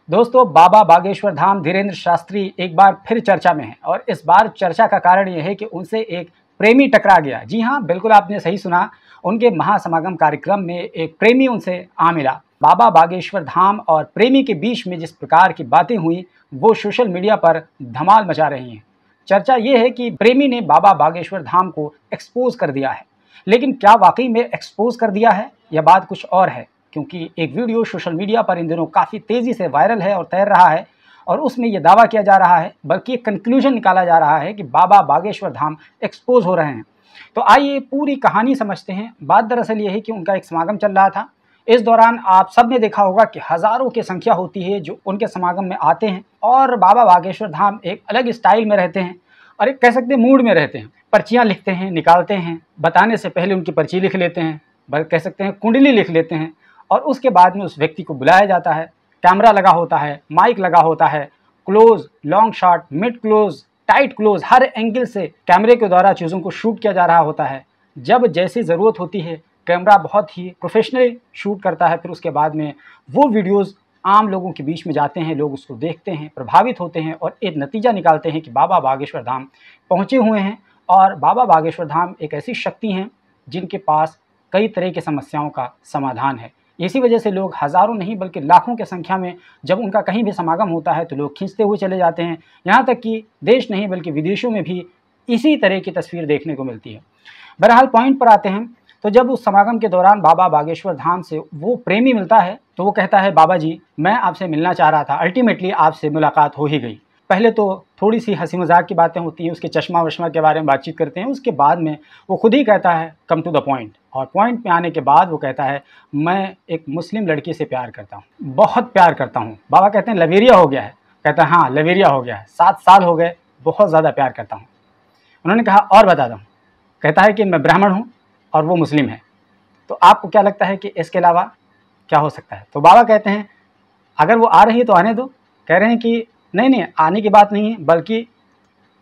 दोस्तों, बाबा बागेश्वर धाम धीरेन्द्र शास्त्री एक बार फिर चर्चा में हैं और इस बार चर्चा का कारण यह है कि उनसे एक प्रेमी टकरा गया। जी हाँ, बिल्कुल आपने सही सुना। उनके महासमागम कार्यक्रम में एक प्रेमी उनसे आ मिला। बाबा बागेश्वर धाम और प्रेमी के बीच में जिस प्रकार की बातें हुई वो सोशल मीडिया पर धमाल मचा रही हैं। चर्चा ये है कि प्रेमी ने बाबा बागेश्वर धाम को एक्सपोज कर दिया है, लेकिन क्या वाकई में एक्सपोज कर दिया है या बात कुछ और है? क्योंकि एक वीडियो सोशल मीडिया पर इन दिनों काफ़ी तेज़ी से वायरल है और तैर रहा है और उसमें ये दावा किया जा रहा है, बल्कि एक कंक्लूजन निकाला जा रहा है कि बाबा बागेश्वर धाम एक्सपोज हो रहे हैं। तो आइए पूरी कहानी समझते हैं। बात दरअसल ये है कि उनका एक समागम चल रहा था। इस दौरान आप सब ने देखा होगा कि हज़ारों की संख्या होती है जो उनके समागम में आते हैं और बाबा बागेश्वर धाम एक अलग स्टाइल में रहते हैं और एक कह सकते हैं मूड में रहते हैं। पर्चियाँ लिखते हैं, निकालते हैं, बताने से पहले उनकी पर्ची लिख लेते हैं, कह सकते हैं कुंडली लिख लेते हैं और उसके बाद में उस व्यक्ति को बुलाया जाता है। कैमरा लगा होता है, माइक लगा होता है, close, long shot, mid close, tight close, हर एंगल से कैमरे के द्वारा चीज़ों को शूट किया जा रहा होता है। जब जैसी ज़रूरत होती है कैमरा बहुत ही प्रोफेशनली शूट करता है। फिर उसके बाद में वो वीडियोज़ आम लोगों के बीच में जाते हैं, लोग उसको देखते हैं, प्रभावित होते हैं और एक नतीजा निकालते हैं कि बाबा बागेश्वर धाम पहुँचे हुए हैं। और बाबा बागेश्वर धाम एक ऐसी शक्ति हैं जिनके पास कई तरह की समस्याओं का समाधान है। इसी वजह से लोग हज़ारों नहीं बल्कि लाखों की संख्या में जब उनका कहीं भी समागम होता है तो लोग खींचते हुए चले जाते हैं। यहाँ तक कि देश नहीं बल्कि विदेशों में भी इसी तरह की तस्वीर देखने को मिलती है। बहरहाल पॉइंट पर आते हैं तो जब उस समागम के दौरान बाबा बागेश्वर धाम से वो प्रेमी मिलता है तो वो कहता है, बाबा जी मैं आपसे मिलना चाह रहा था। अल्टीमेटली आपसे मुलाकात हो ही गई। पहले तो थोड़ी सी हंसी मजाक की बातें होती हैं, उसके चश्मा वश्मा के बारे में बातचीत करते हैं। उसके बाद में वो खुद ही कहता है कम टू द पॉइंट, और पॉइंट में आने के बाद वो कहता है मैं एक मुस्लिम लड़की से प्यार करता हूँ, बहुत प्यार करता हूँ। बाबा कहते हैं लवेरिया हो गया है? कहता है हाँ लवेरिया हो गया है, 7 साल हो गए, बहुत ज़्यादा प्यार करता हूँ। उन्होंने कहा और बता दूँ? कहता है कि मैं ब्राह्मण हूँ और वो मुस्लिम है, तो आपको क्या लगता है कि इसके अलावा क्या हो सकता है? तो बाबा कहते हैं अगर वो आ रही है तो आने दो। कह रहे हैं कि नहीं आने की बात नहीं है, बल्कि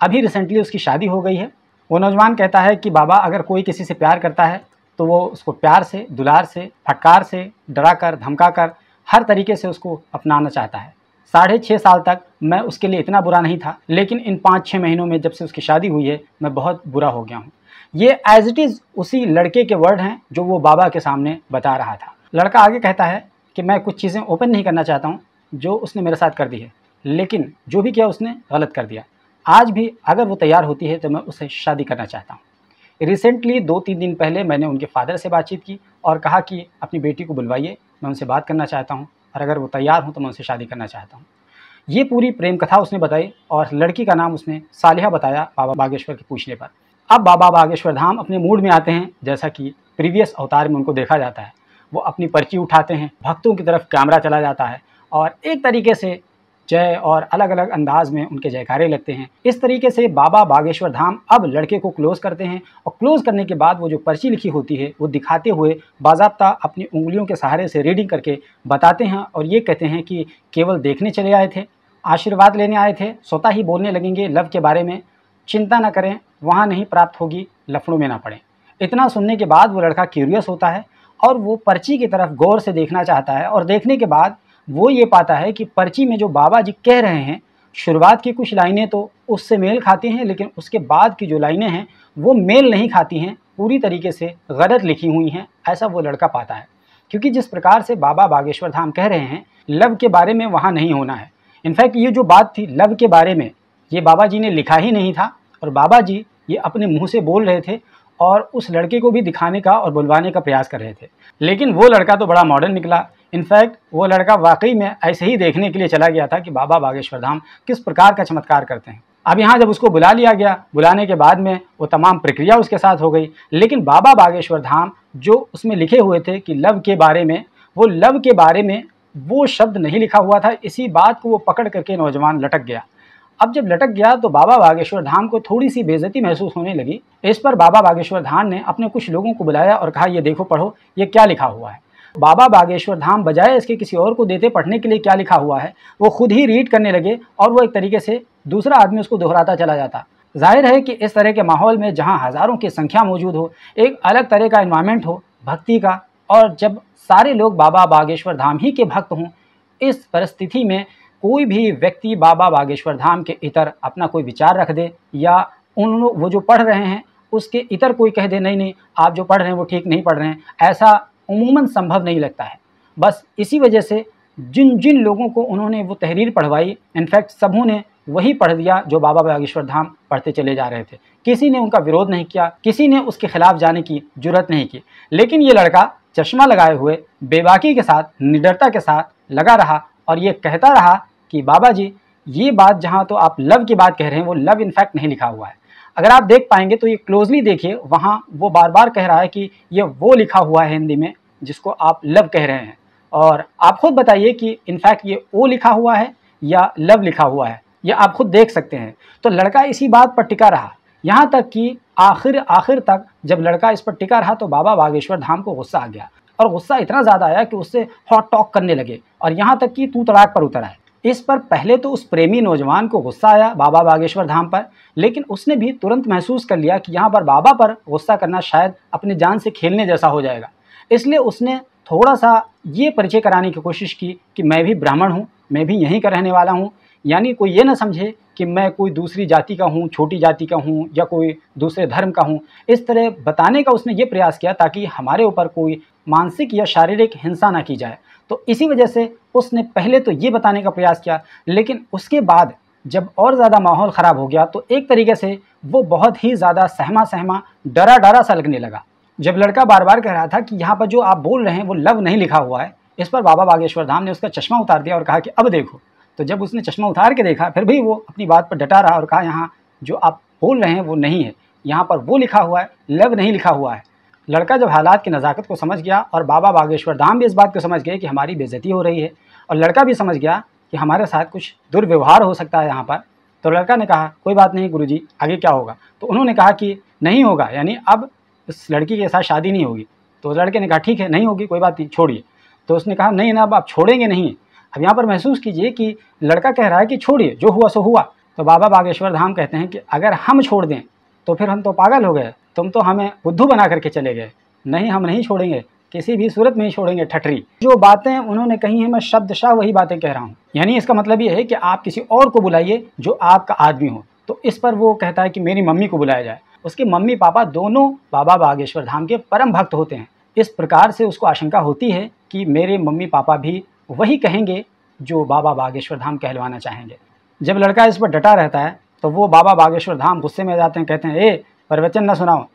अभी रिसेंटली उसकी शादी हो गई है। वो नौजवान कहता है कि बाबा अगर कोई किसी से प्यार करता है तो वो उसको प्यार से, दुलार से, फटकार से, डरा कर, धमका कर, हर तरीके से उसको अपनाना चाहता है। 6.5 साल तक मैं उसके लिए इतना बुरा नहीं था, लेकिन इन 5-6 महीनों में जब से उसकी शादी हुई है मैं बहुत बुरा हो गया हूँ। ये एज इट इज़ उसी लड़के के वर्ड हैं जो वो बाबा के सामने बता रहा था। लड़का आगे कहता है कि मैं कुछ चीज़ें ओपन नहीं करना चाहता हूँ जो उसने मेरे साथ कर दी है, लेकिन जो भी किया उसने गलत कर दिया। आज भी अगर वो तैयार होती है तो मैं उससे शादी करना चाहता हूँ। रिसेंटली 2-3 दिन पहले मैंने उनके फादर से बातचीत की और कहा कि अपनी बेटी को बुलवाइए, मैं उनसे बात करना चाहता हूँ और अगर वो तैयार हों तो मैं उनसे शादी करना चाहता हूँ। ये पूरी प्रेम कथा उसने बताई और लड़की का नाम उसने सालिहा बताया बाबा बागेश्वर के पूछने पर। अब बाबा बागेश्वर धाम अपने मूड में आते हैं, जैसा कि प्रीवियस अवतार में उनको देखा जाता है। वो अपनी पर्ची उठाते हैं, भक्तों की तरफ कैमरा चला जाता है और एक तरीके से जय और अलग अलग अंदाज में उनके जयकारे लगते हैं। इस तरीके से बाबा बागेश्वर धाम अब लड़के को क्लोज करते हैं और क्लोज करने के बाद वो जो पर्ची लिखी होती है वो दिखाते हुए बाज़ाब्ता अपनी उंगलियों के सहारे से रीडिंग करके बताते हैं और ये कहते हैं कि केवल देखने चले आए थे, आशीर्वाद लेने आए थे, स्वतः ही बोलने लगेंगे लव के बारे में, चिंता न करें, वहाँ नहीं प्राप्त होगी, लफड़ों में ना पड़े। इतना सुनने के बाद वो लड़का क्यूरियस होता है और वो पर्ची की तरफ गौर से देखना चाहता है और देखने के बाद वो ये पाता है कि पर्ची में जो बाबा जी कह रहे हैं, शुरुआत की कुछ लाइनें तो उससे मेल खाती हैं, लेकिन उसके बाद की जो लाइनें हैं वो मेल नहीं खाती हैं, पूरी तरीके से गलत लिखी हुई हैं। ऐसा वो लड़का पाता है, क्योंकि जिस प्रकार से बाबा बागेश्वर धाम कह रहे हैं लव के बारे में वहाँ नहीं होना है। इनफैक्ट ये जो बात थी लव के बारे में, ये बाबा जी ने लिखा ही नहीं था और बाबा जी ये अपने मुँह से बोल रहे थे और उस लड़के को भी दिखाने का और बुलवाने का प्रयास कर रहे थे। लेकिन वो लड़का तो बड़ा मॉडर्न निकला। इनफैक्ट वो लड़का वाकई में ऐसे ही देखने के लिए चला गया था कि बाबा बागेश्वर धाम किस प्रकार का चमत्कार करते हैं। अब यहाँ जब उसको बुला लिया गया, बुलाने के बाद में वो तमाम प्रक्रिया उसके साथ हो गई, लेकिन बाबा बागेश्वर धाम जो उसमें लिखे हुए थे कि लव के बारे में, वो लव के बारे में वो शब्द नहीं लिखा हुआ था। इसी बात को वो पकड़ करके नौजवान लटक गया। अब जब लटक गया तो बाबा बागेश्वर धाम को थोड़ी सी बेइज्जती महसूस होने लगी। इस पर बाबा बागेश्वर धाम ने अपने कुछ लोगों को बुलाया और कहा ये देखो, पढ़ो ये क्या लिखा हुआ है। बाबा बागेश्वर धाम बजाय इसके किसी और को देते पढ़ने के लिए क्या लिखा हुआ है, वो खुद ही रीड करने लगे और वो एक तरीके से दूसरा आदमी उसको दोहराता चला जाता। जाहिर है कि इस तरह के माहौल में जहाँ हज़ारों की संख्या मौजूद हो, एक अलग तरह का इन्वायरमेंट हो भक्ति का, और जब सारे लोग बाबा बागेश्वर धाम ही के भक्त हों, इस परिस्थिति में कोई भी व्यक्ति बाबा बागेश्वर धाम के इतर अपना कोई विचार रख दे, या वो जो पढ़ रहे हैं उसके इतर कोई कह दे नहीं नहीं आप जो पढ़ रहे हैं वो ठीक नहीं पढ़ रहे हैं, ऐसा उमूमन संभव नहीं लगता है। बस इसी वजह से जिन जिन लोगों को उन्होंने वो तहरीर पढ़वाई, इनफैक्ट सबों ने वही पढ़ दिया जो बाबा बागेश्वर धाम पढ़ते चले जा रहे थे। किसी ने उनका विरोध नहीं किया, किसी ने उसके खिलाफ जाने की जुर्रत नहीं की। लेकिन ये लड़का चश्मा लगाए हुए बेबाकी के साथ, निडरता के साथ लगा रहा और ये कहता रहा कि बाबा जी ये बात जहाँ तो आप लव की बात कह रहे हैं वो लव इनफैक्ट नहीं लिखा हुआ है। अगर आप देख पाएंगे तो ये क्लोजली देखिए, वहाँ वो बार बार कह रहा है कि ये वो लिखा हुआ है हिंदी में जिसको आप लव कह रहे हैं, और आप खुद बताइए कि इनफैक्ट ये ओ लिखा हुआ है या लव लिखा हुआ है, या आप खुद देख सकते हैं। तो लड़का इसी बात पर टिका रहा, यहाँ तक कि आखिर तक जब लड़का इस पर टिका रहा तो बाबा बागेश्वर धाम को गुस्सा आ गया, और गुस्सा इतना ज़्यादा आया कि उससे हॉट टॉक करने लगे, और यहाँ तक कि तू तड़ाक पर उतर आए। इस पर पहले तो उस प्रेमी नौजवान को गुस्सा आया बाबा बागेश्वर धाम पर, लेकिन उसने भी तुरंत महसूस कर लिया कि यहाँ पर बाबा पर गुस्सा करना शायद अपनी जान से खेलने जैसा हो जाएगा। इसलिए उसने थोड़ा सा ये परिचय कराने की कोशिश की कि मैं भी ब्राह्मण हूँ, मैं भी यहीं का रहने वाला हूँ, यानी कोई ये ना समझे कि मैं कोई दूसरी जाति का हूँ, छोटी जाति का हूँ, या कोई दूसरे धर्म का हूँ। इस तरह बताने का उसने ये प्रयास किया ताकि हमारे ऊपर कोई मानसिक या शारीरिक हिंसा ना की जाए। तो इसी वजह से उसने पहले तो ये बताने का प्रयास किया, लेकिन उसके बाद जब और ज़्यादा माहौल ख़राब हो गया तो एक तरीके से वो बहुत ही ज़्यादा सहमा डरा सा लगने लगा। जब लड़का बार बार कह रहा था कि यहाँ पर जो आप बोल रहे हैं वो लव नहीं लिखा हुआ है, इस पर बाबा बागेश्वर धाम ने उसका चश्मा उतार दिया और कहा कि अब देखो। तो जब उसने चश्मा उतार के देखा फिर भी वो अपनी बात पर डटा रहा और कहा यहाँ जो आप बोल रहे हैं वो नहीं है, यहाँ पर वो लिखा हुआ है, लव नहीं लिखा हुआ है। लड़का जब हालात की नज़ाकत को समझ गया और बाबा बागेश्वर धाम भी इस बात को समझ गए कि हमारी बेइज्जती हो रही है, और लड़का भी समझ गया कि हमारे साथ कुछ दुर्व्यवहार हो सकता है यहाँ पर, तो लड़का ने कहा कोई बात नहीं गुरुजी, आगे क्या होगा। तो उन्होंने कहा कि नहीं होगा, यानी अब इस लड़की के साथ शादी नहीं होगी। तो लड़के ने कहा ठीक है नहीं होगी, कोई बात नहीं, छोड़िए। तो उसने कहा नहीं ना, अब आप छोड़ेंगे नहीं। अब यहाँ पर महसूस कीजिए कि लड़का कह रहा है कि छोड़िए, जो हुआ सो हुआ। तो बाबा बागेश्वर धाम कहते हैं कि अगर हम छोड़ दें तो फिर हम तो पागल हो गए, तुम तो हमें बुद्धू बना करके चले गए। नहीं, हम नहीं छोड़ेंगे, किसी भी सूरत में ही छोड़ेंगे ठटरी। जो बातें उन्होंने कही हैं मैं शब्दशः वही बातें कह रहा हूँ, यानी इसका मतलब ये है कि आप किसी और को बुलाइए जो आपका आदमी हो। तो इस पर वो कहता है कि मेरी मम्मी को बुलाया जाए। उसके मम्मी पापा दोनों बाबा बागेश्वर धाम के परम भक्त होते हैं। इस प्रकार से उसको आशंका होती है कि मेरे मम्मी पापा भी वही कहेंगे जो बाबा बागेश्वर धाम कहलवाना चाहेंगे। जब लड़का इस पर डटा रहता है तो वो बाबा बागेश्वर धाम गुस्से में आ जाते हैं, कहते हैं ए प्रवचन न सुनाओ,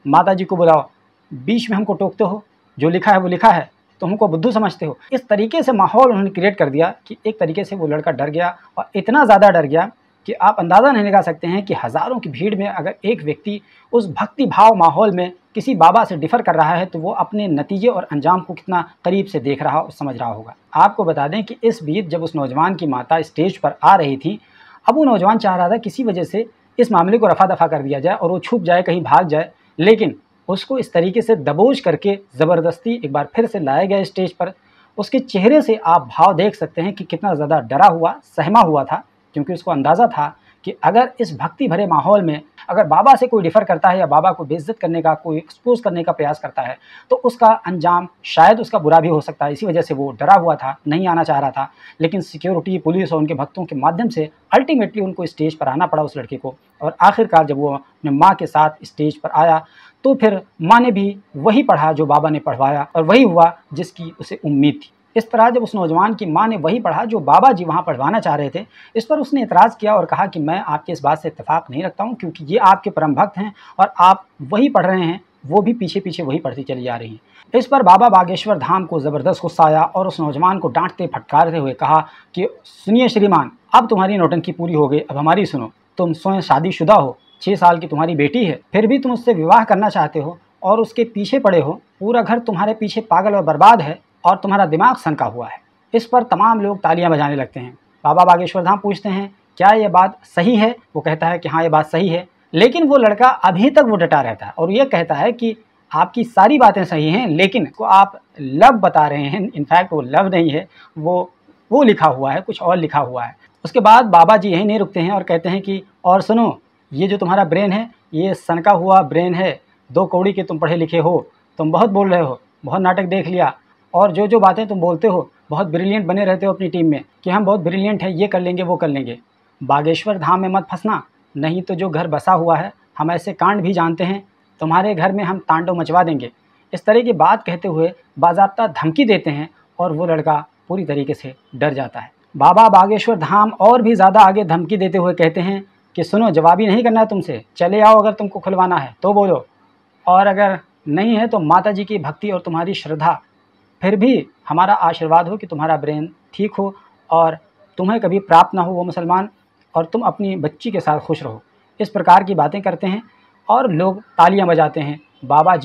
माता जी को बुलाओ, बीच में हमको टोकते हो, जो लिखा है वो लिखा है, तो हमको बुद्धू समझते हो। इस तरीके से माहौल उन्होंने क्रिएट कर दिया कि एक तरीके से वो लड़का डर गया, और इतना ज़्यादा डर गया कि आप अंदाज़ा नहीं लगा सकते हैं कि हज़ारों की भीड़ में अगर एक व्यक्ति उस भक्ति भाव माहौल में किसी बाबा से डिफ़र कर रहा है तो वो अपने नतीजे और अंजाम को कितना करीब से देख रहा और समझ रहा होगा। आपको बता दें कि इस बीच जब उस नौजवान की माता स्टेज पर आ रही थी, अब वो नौजवान चाह रहा था किसी वजह से इस मामले को रफा दफा कर दिया जाए और वो छुप जाए, कहीं भाग जाए, लेकिन उसको इस तरीके से दबोच करके ज़बरदस्ती एक बार फिर से लाया गया स्टेज पर। उसके चेहरे से आप भाव देख सकते हैं कि कितना ज़्यादा डरा हुआ, सहमा हुआ था, क्योंकि उसको अंदाज़ा था कि अगर इस भक्ति भरे माहौल में अगर बाबा से कोई डिफ़र करता है या बाबा को बेइज्जत करने का, कोई एक्सपोज करने का प्रयास करता है तो उसका अंजाम शायद उसका बुरा भी हो सकता है। इसी वजह से वो डरा हुआ था, नहीं आना चाह रहा था, लेकिन सिक्योरिटी, पुलिस और उनके भक्तों के माध्यम से अल्टीमेटली उनको स्टेज पर आना पड़ा उस लड़के को। और आखिरकार जब वो अपने माँ के साथ स्टेज पर आया तो फिर माँ ने भी वही पढ़ा जो बाबा ने पढ़वाया, और वही हुआ जिसकी उसे उम्मीद थी। इस तरह जब उस नौजवान की माँ ने वही पढ़ा जो बाबा जी वहाँ पढ़वाना चाह रहे थे, इस पर उसने एतराज़ किया और कहा कि मैं आपके इस बात से इत्तेफाक नहीं रखता हूँ, क्योंकि ये आपके परम भक्त हैं और आप वही पढ़ रहे हैं, वो भी पीछे पीछे वही पढ़ती चली जा रही हैं। इस पर बाबा बागेश्वर धाम को ज़बरदस्त गुस्सा आया और उस नौजवान को डांटते फटकारते हुए कहा कि सुनिए श्रीमान, अब तुम्हारी नौटंकी पूरी हो गई, अब हमारी सुनो। तुम स्वयं शादीशुदा हो, 6 साल की तुम्हारी बेटी है, फिर भी तुम उससे विवाह करना चाहते हो और उसके पीछे पड़े हो। पूरा घर तुम्हारे पीछे पागल और बर्बाद है और तुम्हारा दिमाग सनका हुआ है। इस पर तमाम लोग तालियां बजाने लगते हैं। बाबा बागेश्वर धाम पूछते हैं क्या ये बात सही है? वो कहता है कि हाँ ये बात सही है, लेकिन वो लड़का अभी तक वो डटा रहता है और ये कहता है कि आपकी सारी बातें सही हैं, लेकिन को आप लव बता रहे हैं, इनफैक्ट वो लव नहीं है, वो लिखा हुआ है, कुछ और लिखा हुआ है। उसके बाद बाबा जी यहीं नहीं रुकते हैं और कहते हैं कि और सुनो, ये जो तुम्हारा ब्रेन है ये सनका हुआ ब्रेन है, 2 कौड़ी के तुम पढ़े लिखे हो, तुम बहुत बोल रहे हो, बहुत नाटक देख लिया, और जो जो बातें तुम बोलते हो बहुत ब्रिलियंट बने रहते हो अपनी टीम में कि हम बहुत ब्रिलियंट हैं, ये कर लेंगे वो कर लेंगे। बागेश्वर धाम में मत फंसना, नहीं तो जो घर बसा हुआ है हम ऐसे कांड भी जानते हैं, तुम्हारे घर में हम तांडव मचवा देंगे। इस तरह की बात कहते हुए बाज़ाब्ता धमकी देते हैं और वो लड़का पूरी तरीके से डर जाता है। बाबा बागेश्वर धाम और भी ज़्यादा आगे धमकी देते हुए कहते हैं कि सुनो, जवाबी नहीं करना है तुमसे, चले आओ, अगर तुमको खुलवाना है तो बोलो, और अगर नहीं है तो माता जी की भक्ति और तुम्हारी श्रद्धा, फिर भी हमारा आशीर्वाद हो कि तुम्हारा ब्रेन ठीक हो और तुम्हें कभी प्राप्त ना हो वो मुसलमान, और तुम अपनी बच्ची के साथ खुश रहो। इस प्रकार की बातें करते हैं और लोग तालियां बजाते हैं, बाबा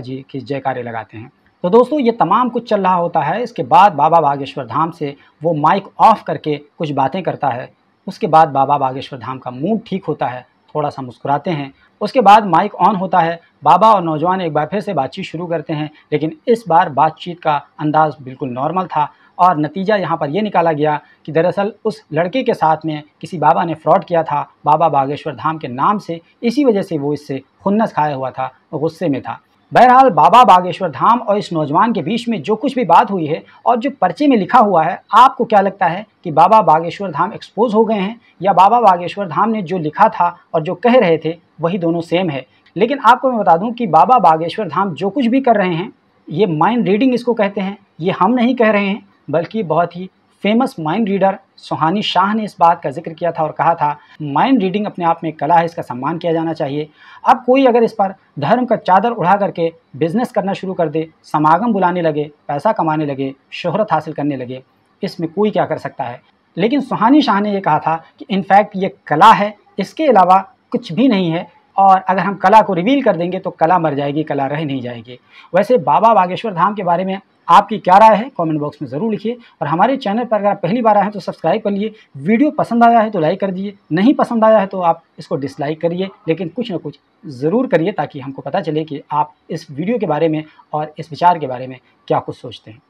जी की जयकारे लगाते हैं। तो दोस्तों, ये तमाम कुछ चल रहा होता है। इसके बाद बाबा बागेश्वर धाम से वो माइक ऑफ करके कुछ बातें करता है। उसके बाद बाबा बागेश्वर धाम का मूड ठीक होता है, थोड़ा सा मुस्कुराते हैं। उसके बाद माइक ऑन होता है, बाबा और नौजवान एक बार फिर से बातचीत शुरू करते हैं, लेकिन इस बार बातचीत का अंदाज़ बिल्कुल नॉर्मल था और नतीजा यहाँ पर ये निकाला गया कि दरअसल उस लड़के के साथ में किसी बाबा ने फ्रॉड किया था बाबा बागेश्वर धाम के नाम से, इसी वजह से वो इससे खुन्नस खाया हुआ था, गुस्से में था। बहरहाल बाबा बागेश्वर धाम और इस नौजवान के बीच में जो कुछ भी बात हुई है और जो पर्चे में लिखा हुआ है, आपको क्या लगता है कि बाबा बागेश्वर धाम एक्सपोज हो गए हैं या बाबा बागेश्वर धाम ने जो लिखा था और जो कह रहे थे वही दोनों सेम है? लेकिन आपको मैं बता दूं कि बाबा बागेश्वर धाम जो कुछ भी कर रहे हैं, ये माइंड रीडिंग इसको कहते हैं। ये हम नहीं कह रहे हैं, बल्कि बहुत ही फेमस माइंड रीडर सुहानी शाह ने इस बात का जिक्र किया था और कहा था, माइंड रीडिंग अपने आप में एक कला है, इसका सम्मान किया जाना चाहिए। अब कोई अगर इस पर धर्म का चादर उड़ा करके बिजनेस करना शुरू कर दे, समागम बुलाने लगे, पैसा कमाने लगे, शोहरत हासिल करने लगे, इसमें कोई क्या कर सकता है। लेकिन सुहानी शाह ने ये कहा था कि इनफैक्ट ये कला है, इसके अलावा कुछ भी नहीं है, और अगर हम कला को रिवील कर देंगे तो कला मर जाएगी, कला रह नहीं जाएगी। वैसे बाबा बागेश्वर धाम के बारे में आपकी क्या राय है, कमेंट बॉक्स में ज़रूर लिखिए। और हमारे चैनल पर अगर आप पहली बार आए हैं तो सब्सक्राइब कर लिए। वीडियो पसंद आया है तो लाइक कर दीजिए, नहीं पसंद आया है तो आप इसको डिसलाइक करिए, लेकिन कुछ ना कुछ ज़रूर करिए ताकि हमको पता चले कि आप इस वीडियो के बारे में और इस विचार के बारे में क्या कुछ सोचते हैं।